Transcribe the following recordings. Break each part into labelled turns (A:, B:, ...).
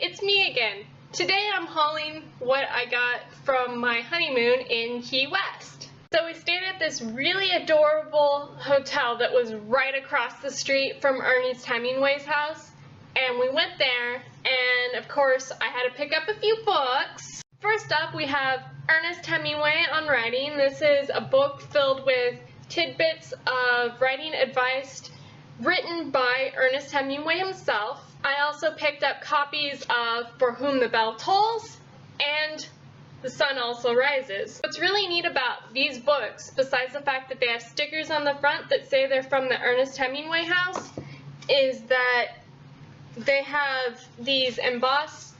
A: it's me again. Today I'm hauling what I got from my honeymoon in Key West. So we stayed at this really adorable hotel that was right across the street from Ernest Hemingway's house. And we went there, and of course I had to pick up a few books. First up we have Ernest Hemingway on Writing. This is a book filled with tidbits of writing advice written by Ernest Hemingway himself. I also picked up copies of For Whom the Bell Tolls and The Sun Also Rises. What's really neat about these books, besides the fact that they have stickers on the front that say they're from the Ernest Hemingway house, is that they have these embossings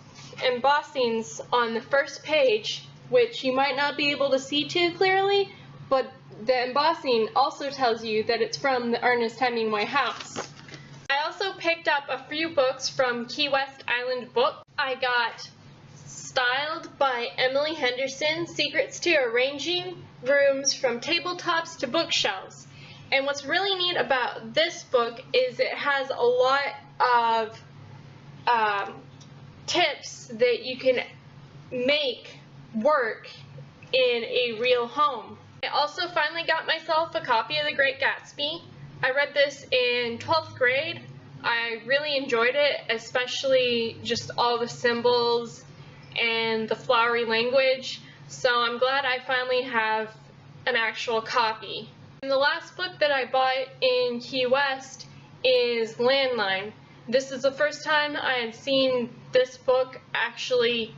A: on the first page, which you might not be able to see too clearly, but the embossing also tells you that it's from the Ernest Hemingway house. I also picked up a few books from Key West Island Book. I got Styled by Emily Henderson, Secrets to Arranging Rooms from Tabletops to Bookshelves. And what's really neat about this book is it has a lot of tips that you can make work in a real home. I also finally got myself a copy of The Great Gatsby. I read this in 12th grade. I really enjoyed it, especially just all the symbols and the flowery language, so I'm glad I finally have an actual copy. And the last book that I bought in Key West is Landline. This is the first time I had seen this book actually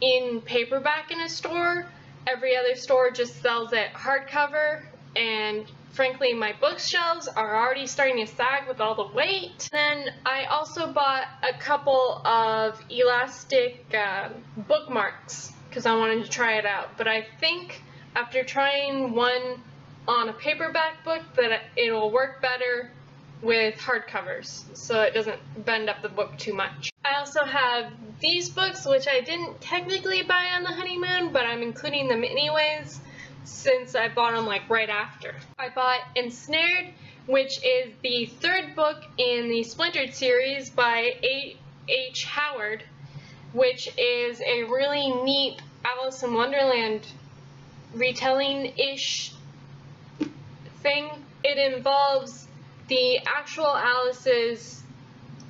A: in paperback in a store. Every other store just sells it hardcover, and frankly my bookshelves are already starting to sag with all the weight. Then I also bought a couple of elastic bookmarks because I wanted to try it out, but I think after trying one on a paperback book that it'll work better with hardcovers so it doesn't bend up the book too much. I also have these books, which I didn't technically buy on the honeymoon, but I'm including them anyways since I bought them like right after. I bought Ensnared, which is the third book in the Splintered series by H. Howard, which is a really neat Alice in Wonderland retelling-ish thing. It involves the actual Alice's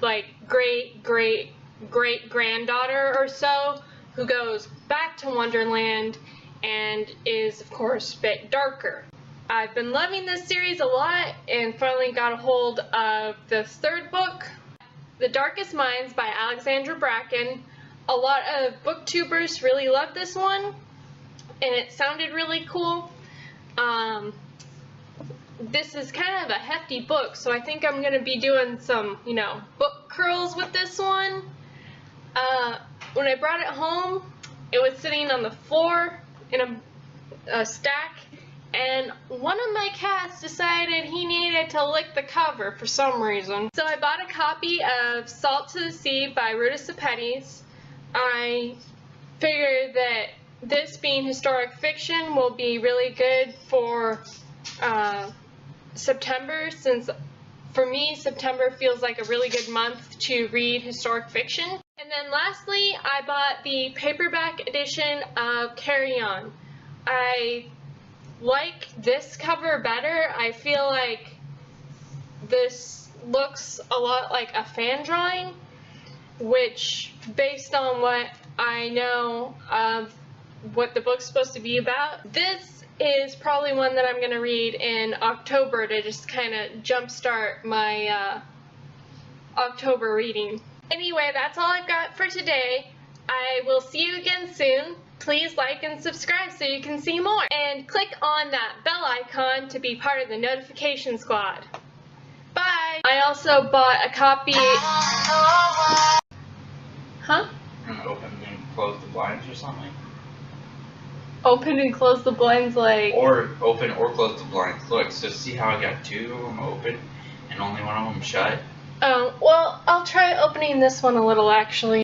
A: like great-great-great-granddaughter or so, who goes back to Wonderland and is of course a bit darker. I've been loving this series a lot and finally got a hold of the third book, The Darkest Minds by Alexandra Bracken. A lot of booktubers really loved this one and it sounded really cool. This is kind of a hefty book, so I think I'm going to be doing some, book curls with this one. When I brought it home, it was sitting on the floor in a stack, and one of my cats decided he needed to lick the cover for some reason. So I bought a copy of Salt to the Sea by Ruta Sepetys. I figured that this being historic fiction will be really good for September, since for me September feels like a really good month to read historic fiction. And then lastly, I bought the paperback edition of Carry On. I like this cover better. I feel like this looks a lot like a fan drawing, which, based on what I know of what the book's supposed to be about, this is probably one that I'm going to read in October to just kind of jumpstart my October reading. Anyway, that's all I've got for today. I will see you again soon. Please like and subscribe so you can see more. And click on that bell icon to be part of the notification squad. Bye! I also bought a copy... Huh?
B: Open and close the blinds or something?
A: Open and close the blinds like...
B: Or open or close the blinds. Look, so see how I got two of them open and only one of them shut?
A: Well, I'll try opening this one a little actually.